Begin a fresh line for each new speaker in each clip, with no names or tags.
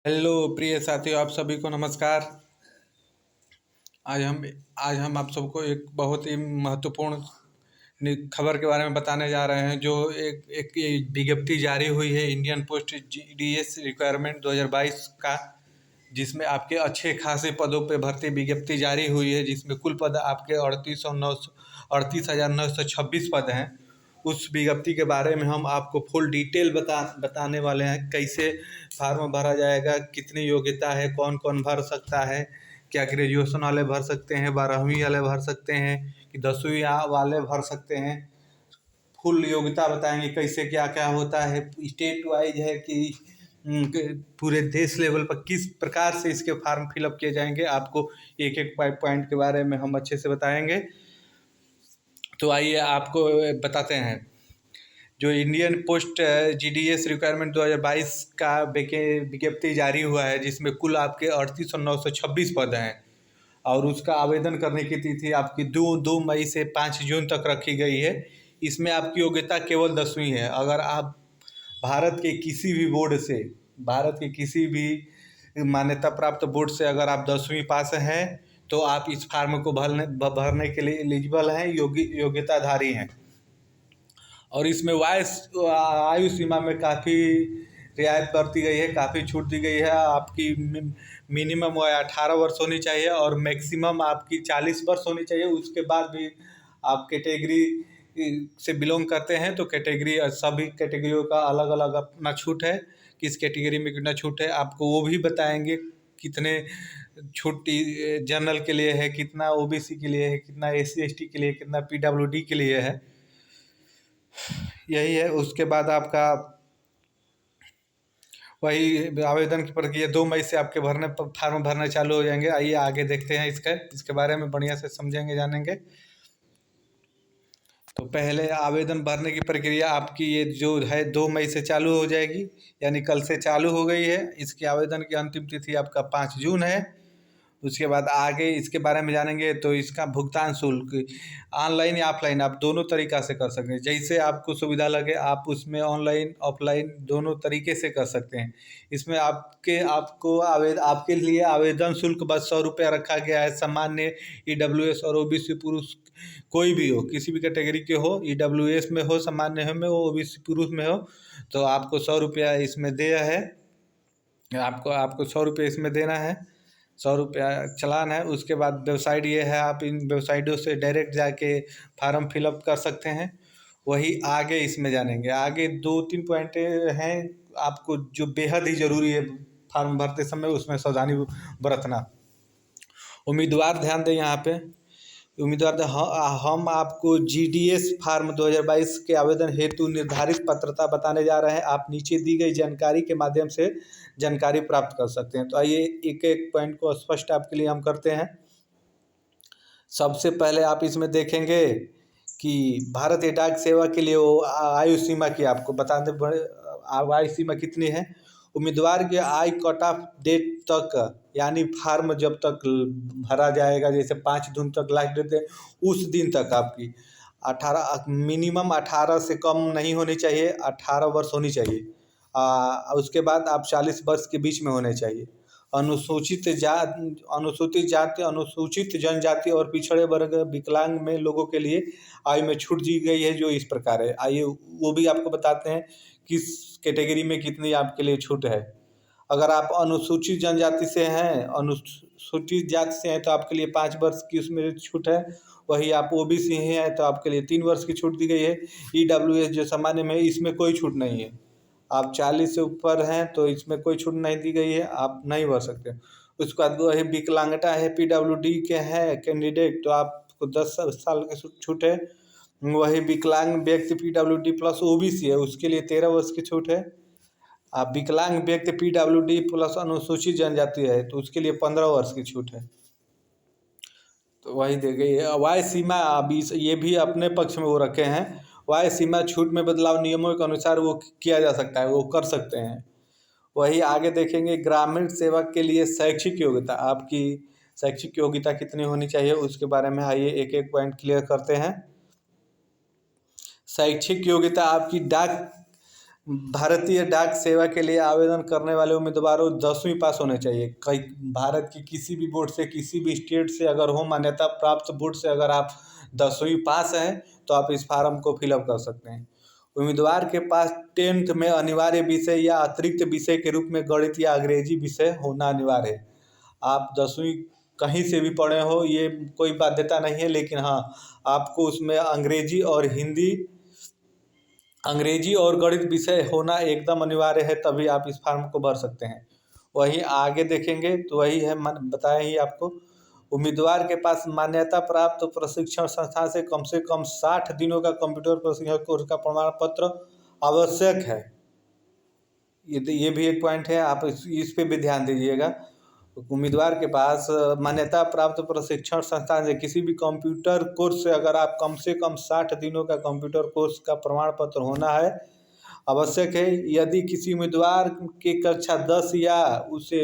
Hello प्रिय साथियों, आप सभी को नमस्कार। आज हम आज हम आप सबको एक बहुत ही महत्वपूर्ण खबर के बारे में बताने जा रहे हैं। जो एक एक ये विज्ञप्ति जारी हुई है इंडियन पोस्ट जीडीएस रिक्वायरमेंट 2022 का, जिसमें आपके अच्छे खासे पदों पे भर्ती विज्ञप्ति जारी हुई है, जिसमें कुल पद आपके 38,926 पद हैं। उस विज्ञप्ति के बारे में हम आपको फुल डिटेल बताने वाले हैं। कैसे फार्म भरा जाएगा, कितनी योग्यता है, कौन कौन भर सकता है, क्या ग्रेजुएशन वाले भर सकते हैं, 12वीं वाले भर सकते हैं कि 10वीं वाले भर सकते हैं। फुल योग्यता बताएंगे, कैसे क्या क्या होता है, स्टेट वाइज है कि पूरे देश लेवल पर किस प्रकार से इसके फॉर्म फिलअप किए जाएंगे। आपको एक एक पॉइंट के बारे में हम अच्छे से बताएंगे। तो आइए आपको बताते हैं। जो इंडियन पोस्ट जीडीएस रिक्वायरमेंट 2022 का विज्ञप्ति जारी हुआ है, जिसमें कुल आपके 38,926 पद हैं और उसका आवेदन करने की तिथि आपकी 2 मई से 5 जून तक रखी गई है। इसमें आपकी योग्यता केवल 10वीं है। अगर आप भारत के किसी भी मान्यता प्राप्त बोर्ड से अगर आप 10वीं पास हैं तो आप इस फार्म को भरने के लिए एलिजिबल हैं, योग्यताधारी हैं। और इसमें आयु सीमा में काफ़ी रियायत बरती गई है, काफ़ी छूट दी गई है। आपकी मिनिमम 18 वर्ष होनी चाहिए और मैक्सिमम आपकी 40 वर्ष होनी चाहिए। उसके बाद भी आप कैटेगरी से बिलोंग करते हैं तो सभी कैटेगरियों का अलग अलग अपना छूट है। किस कैटेगरी में कितना छूट है आपको वो भी बताएंगे। कितने छूट जनरल के लिए है, कितना ओबीसी के लिए है, कितना एससी एसटी के लिए, कितना पीडब्ल्यूडी के लिए है, यही है। उसके बाद आपका वही आवेदन की प्रक्रिया 2 मई से आपके फार्म भरने चालू हो जाएंगे। आइए आगे देखते हैं इसके बारे में बढ़िया से समझेंगे, जानेंगे। तो पहले आवेदन भरने की प्रक्रिया आपकी ये जो है 2 मई से चालू हो जाएगी, यानी कल से चालू हो गई है। इसके आवेदन की अंतिम तिथि आपका 5 जून है। उसके बाद आगे इसके बारे में जानेंगे। तो इसका भुगतान शुल्क ऑनलाइन या ऑफलाइन आप दोनों तरीक़ा से कर सकते हैं। जैसे आपको सुविधा लगे आप उसमें ऑनलाइन ऑफलाइन दोनों तरीके से कर सकते हैं। इसमें आपके लिए आवेदन शुल्क बस 100 रुपया रखा गया है। सामान्य ईडब्ल्यूएस और ओबीसी पुरुष कोई भी हो, किसी भी कैटेगरी के हो, ईडब्ल्यूएस में हो, सामान्य में हो, ओबीसी पुरुष में हो, तो आपको 100 रुपया इसमें दिया है। आपको 100 रुपये इसमें देना है, 100 रुपया चालान है। उसके बाद वेबसाइट ये है, आप इन वेबसाइटों से डायरेक्ट जाके फार्म फिलअप कर सकते हैं। वही आगे इसमें जानेंगे। आगे 2-3 पॉइंट हैं आपको जो बेहद ही ज़रूरी है फार्म भरते समय, उसमें सावधानी बरतना। उम्मीदवार ध्यान दें यहाँ पे। हम आपको जीडीएस फार्म 2022 के आवेदन हेतु निर्धारित पात्रता बताने जा रहे हैं। आप नीचे दी गई जानकारी के माध्यम से जानकारी प्राप्त कर सकते हैं। तो आइए एक एक पॉइंट को स्पष्ट आपके लिए हम करते हैं। सबसे पहले आप इसमें देखेंगे कि भारतीय डाक सेवा के लिए वो आयु सीमा की आपको बता दें, आयु सीमा कितनी है। उम्मीदवार के आय कट ऑफ डेट तक, यानी फार्म जब तक भरा जाएगा, जैसे 5 जून तक लास्ट डेट है, उस दिन तक आपकी 18 मिनिमम 18 से कम नहीं होनी चाहिए, 18 वर्ष होनी चाहिए। उसके बाद आप 40 वर्ष के बीच में होने चाहिए। अनुसूचित जाति, अनुसूचित जनजाति और पिछड़े वर्ग विकलांग में लोगों के लिए आयु में छूट दी गई है, जो इस प्रकार है। आइए वो भी आपको बताते हैं किस कैटेगरी में कितनी आपके लिए छूट है। अगर आप अनुसूचित जनजाति से हैं, अनुसूचित जाति से हैं, तो आपके लिए 5 वर्ष की उसमें छूट है। वही आप ओबीसी हैं तो आपके लिए 3 वर्ष की छूट दी गई है। ईडब्ल्यूएस जो सामान्य में, इसमें कोई छूट नहीं है। आप 40 से ऊपर हैं तो इसमें कोई छूट नहीं दी गई है, आप नहीं भर सकते। उसके बाद वही विकलांगता है, पीडब्ल्यूडी के हैं कैंडिडेट, तो आपको 10 साल की छूट है। वही विकलांग व्यक्ति पीडब्ल्यूडी प्लस ओबीसी है, उसके लिए 13 वर्ष की छूट है। आप विकलांग व्यक्ति पीडब्ल्यूडी प्लस अनुसूचित जनजाति है तो उसके लिए 15 वर्ष की छूट है। तो वही दे गई है। वाय सीमा अभी ये भी अपने पक्ष में वो रखे हैं। वाय सीमा छूट में बदलाव नियमों के अनुसार वो किया जा सकता है, वो कर सकते हैं। वही आगे देखेंगे। ग्रामीण सेवा के लिए शैक्षिक योग्यता, आपकी शैक्षिक योग्यता कितनी होनी चाहिए उसके बारे में आइए एक एक पॉइंट क्लियर करते हैं। शैक्षिक योग्यता आपकी डाक भारतीय डाक सेवा के लिए आवेदन करने वाले उम्मीदवारों 10वीं पास होने चाहिए। कई भारत की किसी भी बोर्ड से, किसी भी स्टेट से अगर हो, मान्यता प्राप्त बोर्ड से अगर आप 10वीं पास हैं तो आप इस फार्म को फिलअप कर सकते हैं। उम्मीदवार के पास 10th में अनिवार्य विषय या अतिरिक्त विषय के रूप में गणित या अंग्रेजी विषय होना अनिवार्य है। आप 10वीं कहीं से भी पढ़े हो, ये कोई बाध्यता नहीं है, लेकिन हाँ, आपको उसमें अंग्रेजी और गणित विषय होना एकदम अनिवार्य है, तभी आप इस फॉर्म को भर सकते हैं। वहीं आगे देखेंगे तो वही है, बताया ही आपको, उम्मीदवार के पास मान्यता प्राप्त प्रशिक्षण संस्थान से कम 60 दिनों का कंप्यूटर प्रशिक्षण कोर्स का प्रमाण पत्र आवश्यक है। ये भी एक पॉइंट है, आप इस पे भी ध्यान दीजिएगा। उम्मीदवार के पास मान्यता प्राप्त प्रशिक्षण संस्थान से किसी भी कंप्यूटर कोर्स से अगर आप कम से कम 60 दिनों का कंप्यूटर कोर्स का प्रमाण पत्र होना है, आवश्यक है। यदि किसी उम्मीदवार के कक्षा 10 या उसे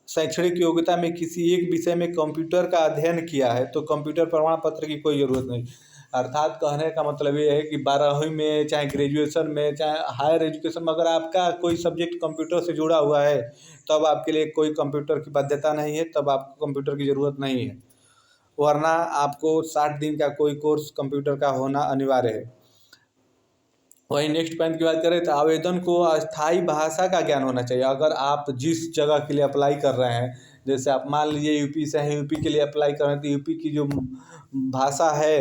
शैक्षणिक योग्यता में किसी एक विषय में कंप्यूटर का अध्ययन किया है तो कंप्यूटर प्रमाण पत्र की कोई ज़रूरत नहीं। अर्थात कहने का मतलब ये है कि 12वीं में, चाहे ग्रेजुएशन में, चाहे हायर एजुकेशन में, अगर आपका कोई सब्जेक्ट कंप्यूटर से जुड़ा हुआ है तब आपके लिए कोई कंप्यूटर की बाध्यता नहीं है, तब आपको कंप्यूटर की ज़रूरत नहीं है। वरना आपको 60 दिन का कोई कोर्स कंप्यूटर का होना अनिवार्य है। वही नेक्स्ट पॉइंट की बात करें तो आवेदन को अस्थाई भाषा का ज्ञान होना चाहिए। अगर आप जिस जगह के लिए अप्लाई कर रहे हैं, जैसे आप मान लीजिए यूपी से हैं, यूपी के लिए अप्लाई कर रहे हैं, तो यूपी की जो भाषा है,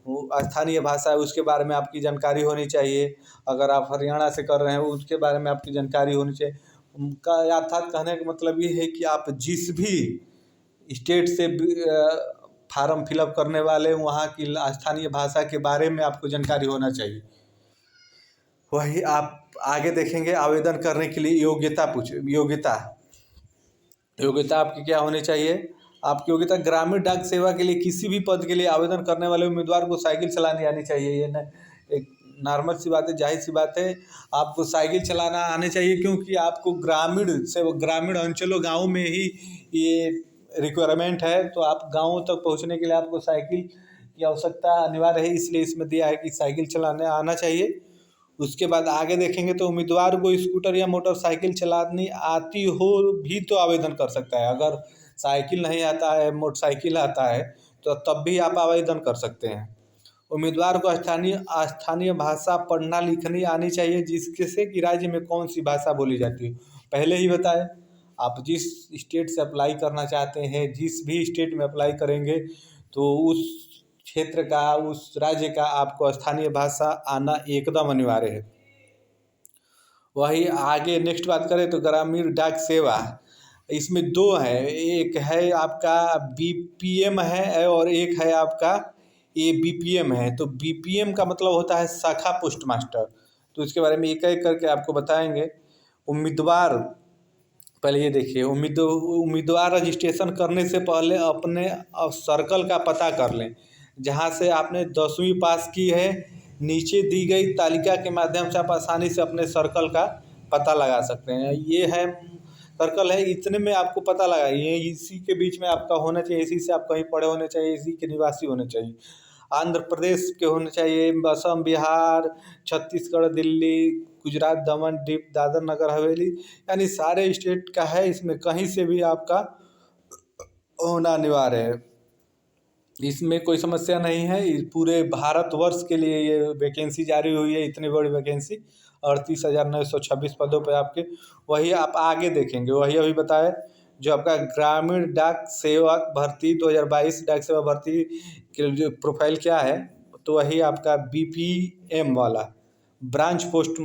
वो स्थानीय भाषा है, उसके बारे में आपकी जानकारी होनी चाहिए। अगर आप हरियाणा से कर रहे हैं, उसके बारे में आपकी जानकारी होनी चाहिए। उनका अर्थात कहने का मतलब ये है कि आप जिस भी स्टेट से फार्म फिलअप करने वाले, वहाँ की स्थानीय भाषा के बारे में आपको जानकारी होना चाहिए। वही आप आगे देखेंगे, आवेदन करने के लिए योग्यता आपकी क्या होनी चाहिए। आपकी योग्यता ग्रामीण डाक सेवा के लिए किसी भी पद के लिए आवेदन करने वाले उम्मीदवार को साइकिल चलानी आनी चाहिए। ये न एक नॉर्मल सी बात है, जाहिर सी बात है, आपको साइकिल चलाना आनी चाहिए, क्योंकि आपको ग्रामीण अंचलों, गाँव में ही ये रिक्वायरमेंट है। तो आप गाँव तक पहुँचने के लिए आपको साइकिल की आवश्यकता अनिवार्य है, इसलिए इसमें दिया है कि साइकिल चलाने आना चाहिए। उसके बाद आगे देखेंगे तो उम्मीदवार को स्कूटर या मोटरसाइकिल चलानी आती हो भी तो आवेदन कर सकता है। अगर साइकिल नहीं आता है, मोटरसाइकिल आता है, तो तब भी आप आवेदन कर सकते हैं। उम्मीदवार को स्थानीय भाषा पढ़ना लिखनी आनी चाहिए, जिससे कि राज्य में कौन सी भाषा बोली जाती है। पहले ही बताया, आप जिस स्टेट से अप्लाई करना चाहते हैं, जिस भी स्टेट में अप्लाई करेंगे, तो उस क्षेत्र का, उस राज्य का आपको स्थानीय भाषा आना एकदम अनिवार्य है। वही आगे नेक्स्ट बात करें तो ग्रामीण डाक सेवा, इसमें दो है, एक है आपका बीपीएम है और एक है आपका ये बीपीएम है। तो बीपीएम का मतलब होता है शाखा पोस्ट मास्टर। तो इसके बारे में एक एक करके आपको बताएंगे। उम्मीदवार, पहले ये देखिए, उम्मीदवार रजिस्ट्रेशन करने से पहले अपने सर्कल का पता कर लें जहाँ से आपने 10वीं पास की है। नीचे दी गई तालिका के माध्यम से आप आसानी से अपने सर्कल का पता लगा सकते हैं। ये है सर्कल है, इतने में आपको पता लगा, ये इसी के बीच में आपका होना चाहिए, इसी से आप कहीं पढ़े होने चाहिए, इसी के निवासी होने चाहिए। आंध्र प्रदेश के होने चाहिए, असम, बिहार, छत्तीसगढ़, दिल्ली, गुजरात, दमन, दीव, दादर नगर हवेली, यानी सारे स्टेट का है। इसमें कहीं से भी आपका होना अनिवार्य है, इसमें कोई समस्या नहीं है। पूरे भारतवर्ष के लिए ये वैकेंसी जारी हुई है, इतनी बड़ी वैकेंसी, 38,926 पदों पर आपके। वही आप आगे देखेंगे, वही अभी बताए, जो आपका ग्रामीण डाक सेवक भर्ती 2022 डाक सेवा भर्ती के जो प्रोफाइल क्या है, तो वही आपका बीपीएम वाला ब्रांच पोस्ट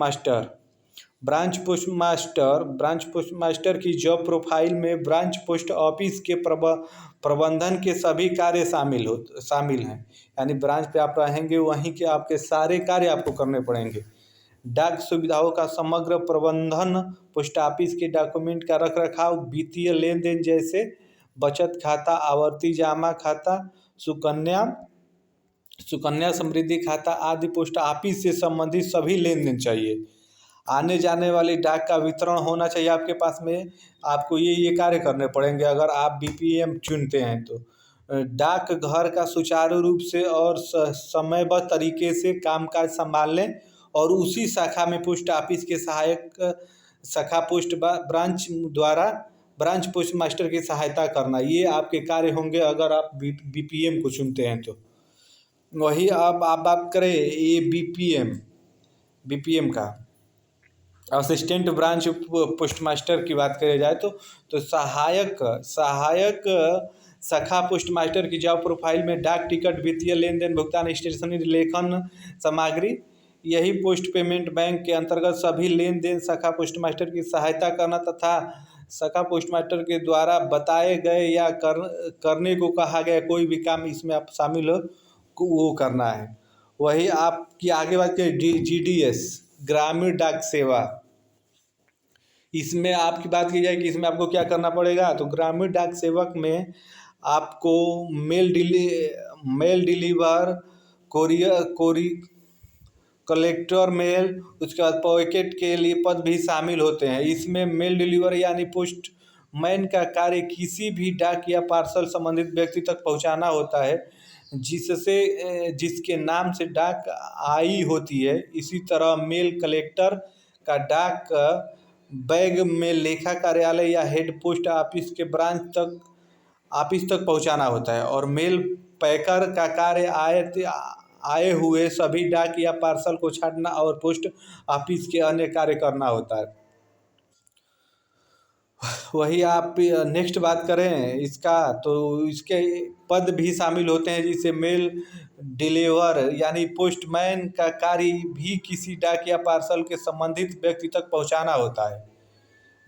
मास्टर की जॉब प्रोफाइल में ब्रांच पोस्ट ऑफिस के प्रबंधन के सभी कार्य शामिल हैं। यानी ब्रांच पे आप रहेंगे, वहीं के आपके सारे कार्य आपको करने पड़ेंगे। डाक सुविधाओं का समग्र प्रबंधन, पोस्ट ऑफिस के डॉक्यूमेंट का रख रखाव, वित्तीय लेन देन जैसे बचत खाता, आवर्ती जमा खाता, सुकन्या समृद्धि खाता आदि पोस्ट ऑफिस से संबंधित सभी लेन देन चाहिए। आने जाने वाली डाक का वितरण होना चाहिए आपके पास में। आपको ये कार्य करने पड़ेंगे अगर आप बीपीएम चुनते हैं तो। डाक घर का सुचारू रूप से और समयबद्ध तरीके से कामकाज संभालने और उसी शाखा में पोस्ट ऑफिस के सहायक शाखा पोस्ट ब्रांच द्वारा ब्रांच पोस्ट मास्टर की सहायता करना, ये आपके कार्य होंगे अगर आप बीपीएम को चुनते हैं तो। वही अब आप बात करें ये बीपीएम का असिस्टेंट ब्रांच पोस्ट मास्टर की बात करी जाए तो सहायक शाखा पोस्ट मास्टर की जॉब प्रोफाइल में डाक टिकट, वित्तीय लेन देन, भुगतान, स्टेशनरी, लेखन सामग्री, यही पोस्ट पेमेंट बैंक के अंतर्गत सभी लेन देन शाखा पोस्ट मास्टर की सहायता करना तथा शाखा पोस्ट मास्टर के द्वारा बताए गए या करने को कहा गया कोई भी काम इसमें आप शामिल हो वो करना है। वही आपकी आगे बात करें जीडीएस ग्रामीण डाक सेवा, इसमें आपकी बात की जाए कि इसमें आपको क्या करना पड़ेगा, तो ग्रामीण डाक सेवक में आपको मेल डिलीवर, कलेक्टर मेल, उसके बाद पॉकेट के लिए पद भी शामिल होते हैं। इसमें मेल डिलीवर यानी पोस्टमैन का कार्य किसी भी डाक या पार्सल संबंधित व्यक्ति तक पहुंचाना होता है जिसके नाम से डाक आई होती है। इसी तरह मेल कलेक्टर का डाक बैग में लेखा कार्यालय या हेड पोस्ट ऑफिस के ब्रांच तक पहुंचाना होता है। और मेल पैकर का कार्य आए हुए सभी डाक या पार्सल को छांटना और पोस्ट ऑफिस के अन्य कार्य करना होता है। वही आप नेक्स्ट बात करें इसका तो इसके पद भी शामिल होते हैं, जिसे मेल डिलीवर यानी पोस्टमैन का कार्य भी किसी डाक या पार्सल के संबंधित व्यक्ति तक पहुंचाना होता है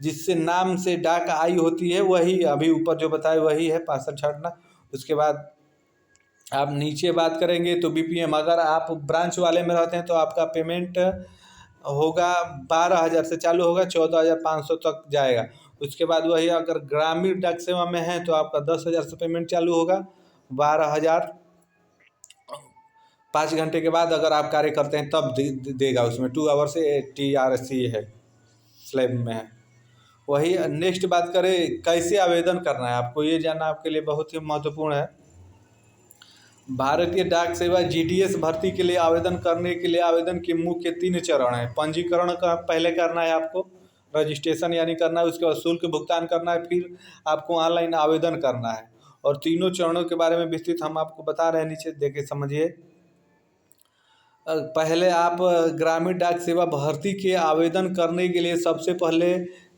जिससे नाम से डाक आई होती है। वही अभी ऊपर जो बताए वही है पार्सल छांटना। उसके बाद आप नीचे बात करेंगे तो बीपीएम, अगर आप ब्रांच वाले में रहते हैं तो आपका पेमेंट होगा 12,000 से चालू होगा, 14,500 तक जाएगा। उसके बाद वही अगर ग्रामीण डाक सेवा में है तो आपका 10,000 से पेमेंट चालू होगा, 12,000 5 घंटे के बाद अगर आप कार्य करते हैं तब देगा, उसमें 2 आवर से TRC है स्लैब में है। वही नेक्स्ट बात करें कैसे आवेदन करना है, आपको ये जानना आपके लिए बहुत ही महत्वपूर्ण है। भारतीय डाक सेवा जीडीएस भर्ती के लिए आवेदन करने के लिए आवेदन के मुख्य 3 चरण हैं। पंजीकरण का पहले करना है आपको, रजिस्ट्रेशन यानी करना है, उसके बाद शुल्क भुगतान करना है, फिर आपको ऑनलाइन आवेदन करना है। और तीनों चरणों के बारे में विस्तृत हम आपको बता रहे हैं, नीचे देखे समझिए। पहले आप ग्रामीण डाक सेवा भर्ती के आवेदन करने के लिए सबसे पहले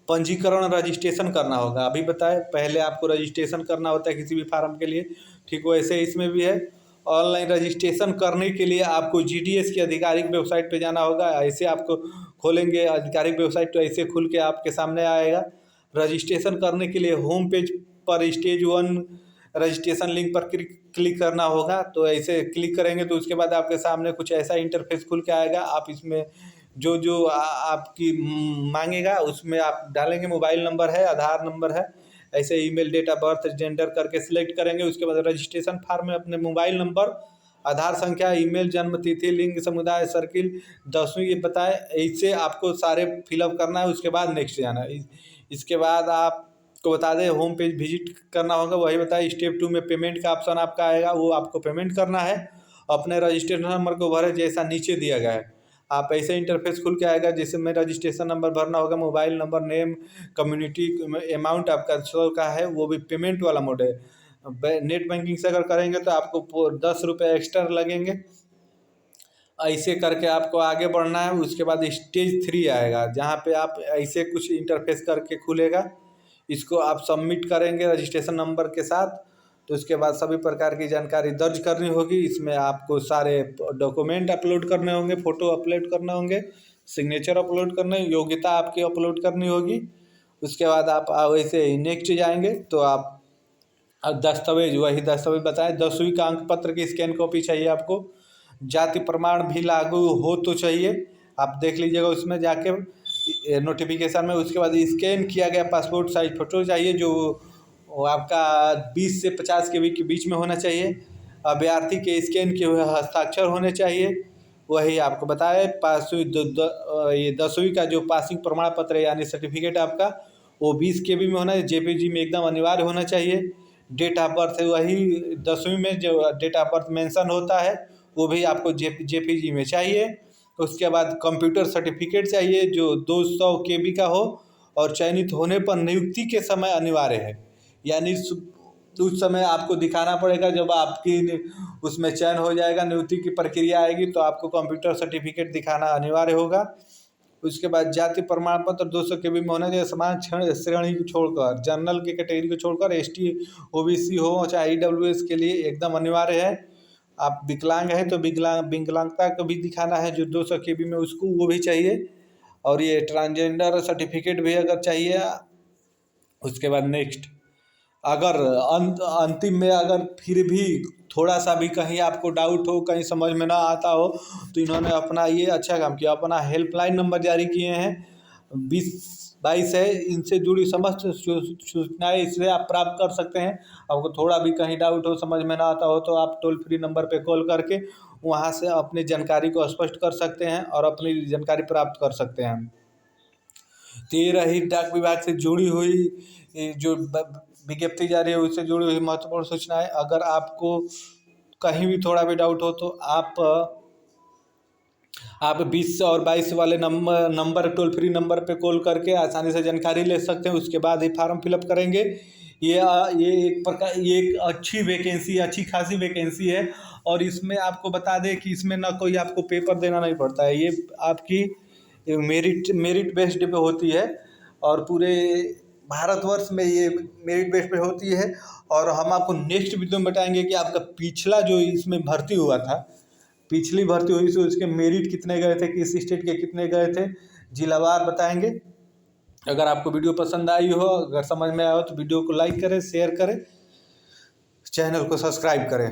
पंजीकरण रजिस्ट्रेशन करना होगा। अभी बताएं पहले आपको रजिस्ट्रेशन करना होता है किसी भी फार्म के लिए, ठीक वैसे इसमें भी है। ऑनलाइन रजिस्ट्रेशन करने के लिए आपको जीडीएस की आधिकारिक वेबसाइट पे जाना होगा। ऐसे आपको खोलेंगे आधिकारिक वेबसाइट तो ऐसे खुल के आपके सामने आएगा। रजिस्ट्रेशन करने के लिए होम पेज पर स्टेज 1 रजिस्ट्रेशन लिंक पर क्लिक करना होगा। तो ऐसे क्लिक करेंगे तो उसके बाद आपके सामने कुछ ऐसा इंटरफेस खुल के आएगा। आप इसमें जो आपकी मांगेगा उसमें आप डालेंगे, मोबाइल नंबर है, आधार नंबर है, ऐसे email, date of birth, gender करके सिलेक्ट करेंगे। उसके बाद रजिस्ट्रेशन फॉर्म में अपने मोबाइल नंबर, आधार संख्या, ईमेल, जन्म तिथि, लिंग, समुदाय, सर्किल, 10वीं ये बताए, ऐसे आपको सारे फिलअप करना है। उसके बाद नेक्स्ट जाना है। इसके बाद आपको बता दें होम पेज विजिट करना होगा। वही बताए स्टेप 2 में पेमेंट का ऑप्शन आपका आएगा, वो आपको पेमेंट करना है। अपने रजिस्ट्रेशन नंबर को भरे जैसा नीचे दिया गया है। आप ऐसे इंटरफेस खुल के आएगा जिसमें रजिस्ट्रेशन नंबर भरना होगा, mobile number, name, community, amount आपका शो का है, वो भी पेमेंट वाला मोड है। नेट बैंकिंग से अगर करेंगे तो आपको 10 रुपये एक्स्ट्रा लगेंगे। ऐसे करके आपको आगे बढ़ना है। उसके बाद स्टेज 3 आएगा जहाँ पे आप ऐसे कुछ इंटरफेस करके खुलेगा। इसको आप सबमिट करेंगे रजिस्ट्रेशन नंबर के साथ। तो उसके बाद सभी प्रकार की जानकारी दर्ज करनी होगी। इसमें आपको सारे डॉक्यूमेंट अपलोड करने होंगे, फ़ोटो अपलोड करने होंगे, सिग्नेचर अपलोड करने, योग्यता आपकी अपलोड करनी होगी। उसके बाद आप वैसे ही नेक्स्ट जाएंगे तो आप दस्तावेज, वही दस्तावेज बताएं 10वीं का अंक पत्र की स्कैन कॉपी चाहिए आपको। जाति प्रमाण भी लागू हो तो चाहिए, आप देख लीजिएगा उसमें जाके नोटिफिकेशन में। उसके बाद स्कैन किया गया पासपोर्ट साइज फ़ोटो चाहिए जो आपका 20 से 50 के बीच में होना चाहिए। अभ्यर्थी के स्कैन किए हुए हस्ताक्षर होने चाहिए। वही आपको बताए ये 10वीं का जो पासिंग प्रमाण पत्र यानी सर्टिफिकेट आपका वो 20 KB में होना है, JPG में एकदम अनिवार्य होना चाहिए। डेट ऑफ बर्थ वही 10वीं में जो डेट ऑफ बर्थ मेंशन होता है वो भी आपको JPG में चाहिए। उसके बाद कंप्यूटर सर्टिफिकेट चाहिए जो 200 KB का हो और चयनित होने पर नियुक्ति के समय अनिवार्य है। यानी उस समय आपको दिखाना पड़ेगा, जब आपकी उसमें चयन हो जाएगा, नियुक्ति की प्रक्रिया आएगी तो आपको कंप्यूटर सर्टिफिकेट दिखाना अनिवार्य होगा। उसके बाद जाति प्रमाण पत्र 200 KB में होना चाहिए। समान श्रेणी को छोड़कर, जनरल की कैटेगरी को छोड़कर ST OBC हो चाहे EWS के लिए एकदम अनिवार्य है। आप विकलांग हैं तो विकलांगता को भी दिखाना है जो 200 KB में, उसको वो भी चाहिए। और ये ट्रांसजेंडर सर्टिफिकेट भी अगर चाहिए। उसके बाद नेक्स्ट, अगर अंतिम में अगर फिर भी थोड़ा सा भी कहीं आपको डाउट हो, कहीं समझ में ना आता हो, तो इन्होंने अपना ये अच्छा काम किया, अपना हेल्पलाइन नंबर जारी किए हैं 2022 है। इनसे जुड़ी समस्त सूचनाएं इससे आप प्राप्त कर सकते हैं। आपको थोड़ा भी कहीं डाउट हो, समझ में ना आता हो, तो आप टोल फ्री नंबर पे कॉल करके वहाँ से अपनी जानकारी को स्पष्ट कर सकते हैं और अपनी जानकारी प्राप्त कर सकते हैं। तो ये रही डाक विभाग से जुड़ी हुई जो विज्ञप्ति जारी है उससे जुड़ी हुई महत्वपूर्ण सूचनाएं। अगर आपको कहीं भी थोड़ा भी डाउट हो तो आप 20 और 22 वाले नंबर टोल फ्री नंबर पे कॉल करके आसानी से जानकारी ले सकते हैं। उसके बाद ही फॉर्म फिलअप करेंगे। ये एक प्रकार, ये एक अच्छी वैकेंसी, अच्छी खासी वैकेंसी है। और इसमें आपको बता दें कि इसमें ना कोई आपको पेपर देना नहीं पड़ता है, ये आपकी मेरिट बेस्ड पे होती है और पूरे भारतवर्ष में ये मेरिट बेस्ड पे होती है। और हम आपको नेक्स्ट वीडियो में बताएंगे कि आपका पिछला जो इसमें भर्ती हुआ था, पिछली भर्ती हुई थी उसके मेरिट कितने गए थे, किस स्टेट के कितने गए थे, जिलावार बताएंगे। अगर आपको वीडियो पसंद आई हो, अगर समझ में आया हो तो वीडियो को लाइक करें, शेयर करें, चैनल को सब्सक्राइब करें।